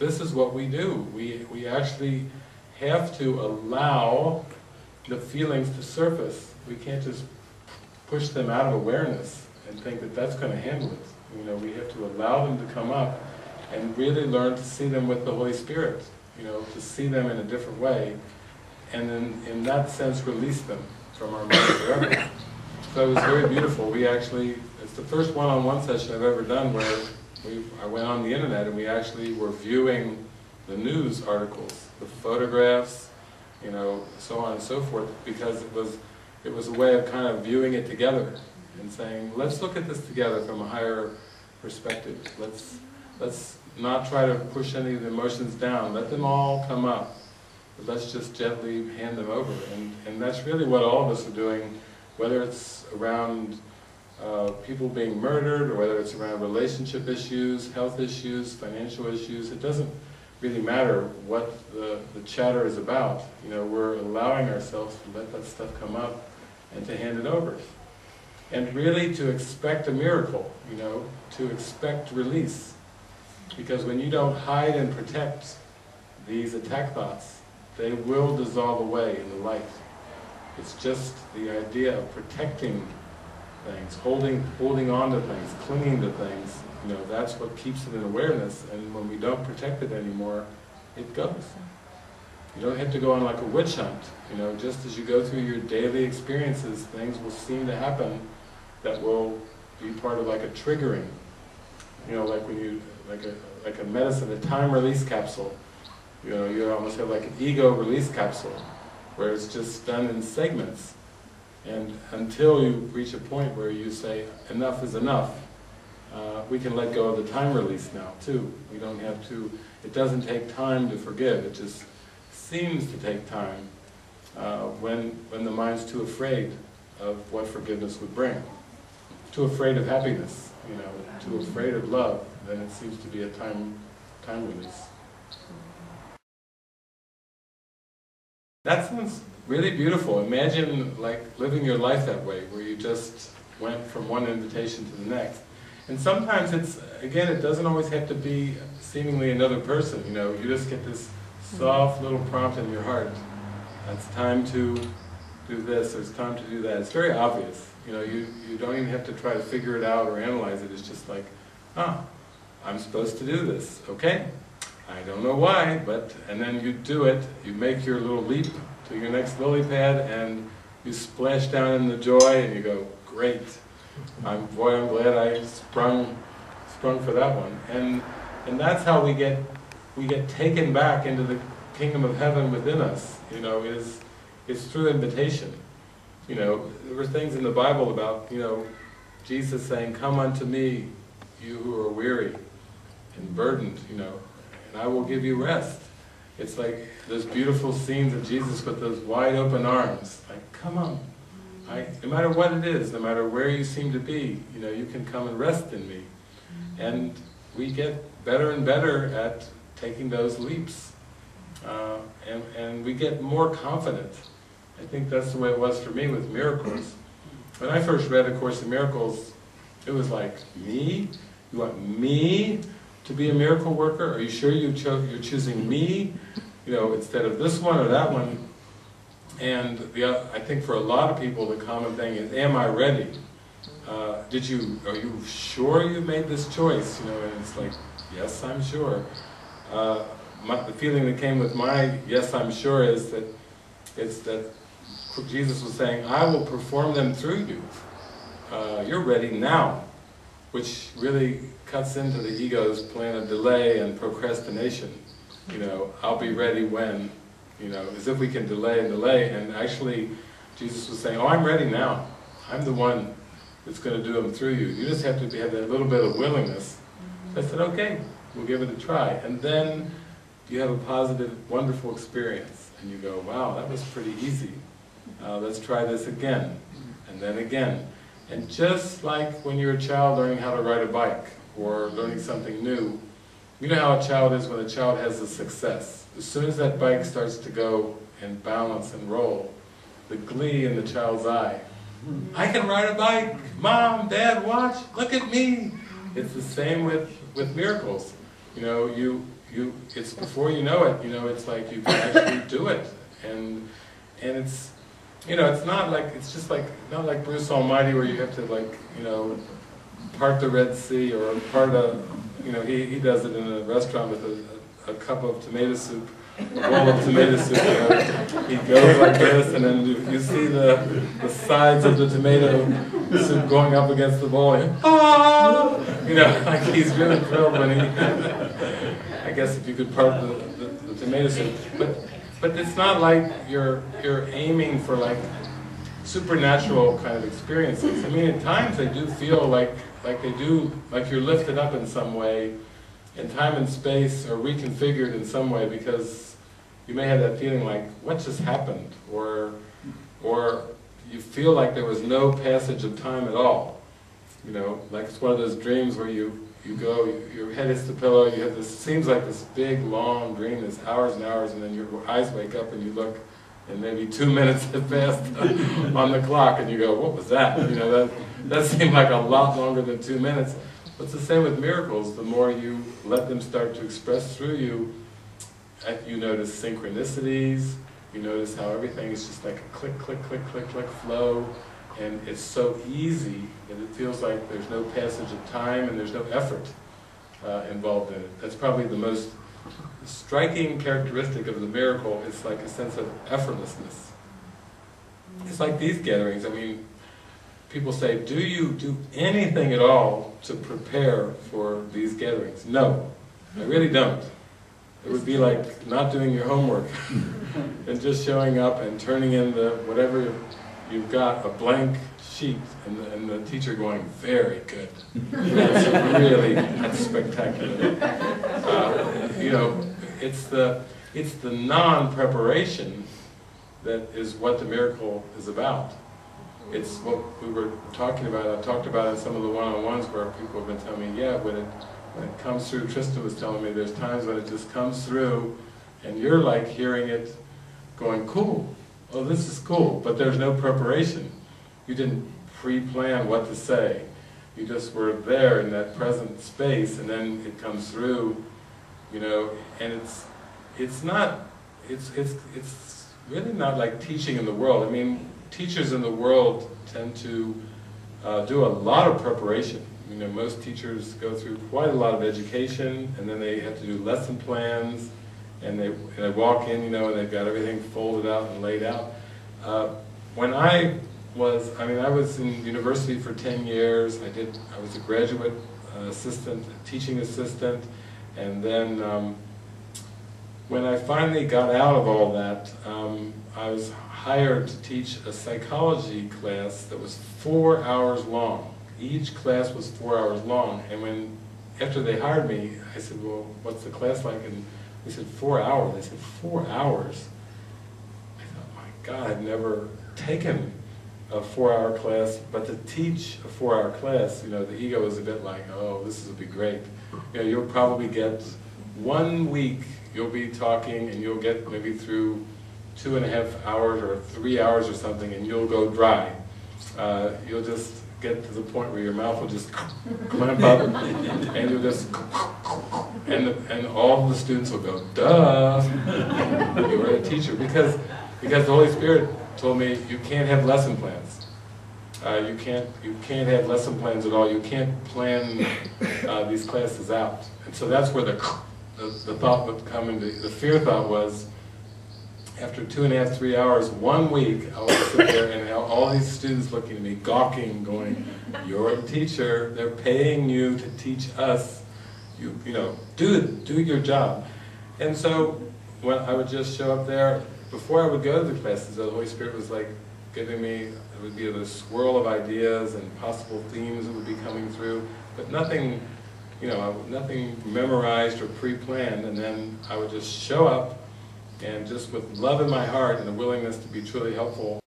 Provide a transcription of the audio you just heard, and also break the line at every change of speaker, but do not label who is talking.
this is what we do. We actually have to allow the feelings to surface. We can't just push them out of awareness and think that that's going to handle it. You know, we have to allow them to come up and really learn to see them with the Holy Spirit. You know, to see them in a different way, and then in that sense release them from our mind forever. So it was very beautiful. We actually, it's the first one-on-one session I've ever done where I went on the internet and we actually were viewing the news articles, the photographs, you know, so on and so forth, because it was a way of kind of viewing it together and saying, let's look at this together from a higher perspective. Let's not try to push any of the emotions down. Let them all come up. But let's just gently hand them over. And that's really what all of us are doing, whether it's around people being murdered, or whether it's around relationship issues, health issues, financial issues. It doesn't really matter what the chatter is about. You know, we're allowing ourselves to let that stuff come up and to hand it over. And really to expect a miracle, you know, to expect release. Because when you don't hide and protect these attack thoughts, they will dissolve away in the light. It's just the idea of protecting things, holding on to things, clinging to things, you know, that's what keeps it in awareness, and when we don't protect it anymore, it goes. You don't have to go on like a witch hunt, you know, just as you go through your daily experiences, things will seem to happen that will be part of like a triggering. You know, like when you, like a medicine, a time release capsule. You know, you almost have like an ego release capsule, where it's just done in segments. And until you reach a point where you say, enough is enough, we can let go of the time release now too. We don't have to, it doesn't take time to forgive, it just seems to take time when the mind's too afraid of what forgiveness would bring. Too afraid of happiness, you know, too afraid of love, then it seems to be a time release. That sounds really beautiful. Imagine like living your life that way, where you just went from one invitation to the next. And sometimes it's, again, it doesn't always have to be seemingly another person, you know, you just get this soft little prompt in your heart. It's time to do this, or it's time to do that. It's very obvious. You know, you don't even have to try to figure it out or analyze it. It's just like, ah, I'm supposed to do this, okay? I don't know why, but, and then you do it, you make your little leap to your next lily pad, and you splash down in the joy, and you go, great. I'm glad I sprung for that one. And that's how we get taken back into the kingdom of heaven within us, you know, it's through invitation. You know, there were things in the Bible about, you know, Jesus saying, come unto me, you who are weary and burdened, you know, and I will give you rest. It's like those beautiful scenes of Jesus with those wide open arms, like, come on. No matter what it is, no matter where you seem to be, you know, you can come and rest in me. And we get better and better at taking those leaps. And we get more confident. I think that's the way it was for me with miracles. When I first read A Course in Miracles, it was like, me? You want me to be a miracle worker? Are you sure you're choosing me, you know, instead of this one or that one? And I think for a lot of people the common thing is, am I ready? Are you sure you made this choice? You know, and it's like, yes, I'm sure. The feeling that came with my yes, I'm sure is that Jesus was saying, I will perform them through you. You're ready now, which really cuts into the ego's plan of delay and procrastination. You know, I'll be ready when, you know, as if we can delay and delay, and actually Jesus was saying, oh, I'm ready now. I'm the one that's going to do them through you. You just have to have that little bit of willingness. So I said, okay, we'll give it a try. And then you have a positive, wonderful experience, and you go, wow, that was pretty easy. Let's try this again, and then again. And just like when you're a child learning how to ride a bike, or learning something new, you know how a child is when a child has a success. As soon as that bike starts to go and balance and roll, the glee in the child's eye, I can ride a bike! Mom, Dad, watch! Look at me! It's the same with miracles. You know, you it's before you know it, it's like you can actually do it, and it's, it's not like, it's just like, not like Bruce Almighty where you have to like, part the Red Sea, or part a, he does it in a restaurant with a cup of tomato soup, a bowl of tomato soup, he goes like this, and then you see the sides of the tomato soup going up against the bowl, and like he's really thrilled when he, I guess if you could part the tomato soup, but it's not like you're aiming for like supernatural kind of experiences. I mean, at times they do feel like you're lifted up in some way, and time and space are reconfigured in some way, because you may have that feeling like, what just happened? Or you feel like there was no passage of time at all. Like it's one of those dreams where you go, your head hits the pillow, you have this, seems like this big, long dream, there's hours and hours, and then your eyes wake up and you look, and maybe 2 minutes have passed on the clock, and you go, what was that? That seemed like a lot longer than 2 minutes. But it's the same with miracles. The more you let them start to express through you, you notice synchronicities, you notice how everything is just like a click, click, click, click, click flow, and it's so easy that it feels like there's no passage of time and there's no effort involved in it. That's probably the most striking characteristic of the miracle. It's like a sense of effortlessness. It's like these gatherings. I mean, people say, do you do anything at all to prepare for these gatherings? No, I really don't. It would be like not doing your homework and just showing up and turning in whatever you've got, a blank sheet, and the teacher going, very good. That's spectacular. It's the non-preparation that is what the miracle is about. It's what we were talking about. I talked about in some of the one-on-ones where people have been telling me, yeah, when it comes through, Tristan was telling me there's times when it just comes through and you're like hearing it going, cool, oh this is cool, but there's no preparation. You didn't pre-plan what to say. You just were there in that present space, and then it comes through, and it's really not like teaching in the world. I mean, teachers in the world tend to do a lot of preparation. Most teachers go through quite a lot of education, and then they have to do lesson plans, and they walk in, and they've got everything folded out and laid out. When I was in university for 10 years. I was a graduate assistant, teaching assistant, and then when I finally got out of all that, I was hired to teach a psychology class that was 4 hours long. Each class was 4 hours long, and after they hired me, I said, well, what's the class like? And they said, 4 hours. They said, 4 hours? I thought, my God, I've never taken a 4-hour class, but to teach a 4-hour class, the ego is a bit like, oh, this will be great. You'll probably get 1 week, you'll be talking, and you'll get maybe through 2.5 hours or 3 hours or something, and you'll go dry. You'll just get to the point where your mouth will just clamp up, and you'll just, and all the students will go, duh, you were a teacher, because the Holy Spirit told me you can't have lesson plans. You can't have lesson plans at all. You can't plan these classes out. And so that's where the thought would come into. The fear thought was, after 2.5, 3 hours, 1 week, I would sit there and have all these students looking at me, gawking, going, "You're a teacher. They're paying you to teach us. Do your job." And so when I would just show up there, before I would go to the classes, the Holy Spirit was like giving me, it would be a swirl of ideas and possible themes that would be coming through, but nothing, nothing memorized or pre-planned, and then I would just show up, and just with love in my heart and a willingness to be truly helpful,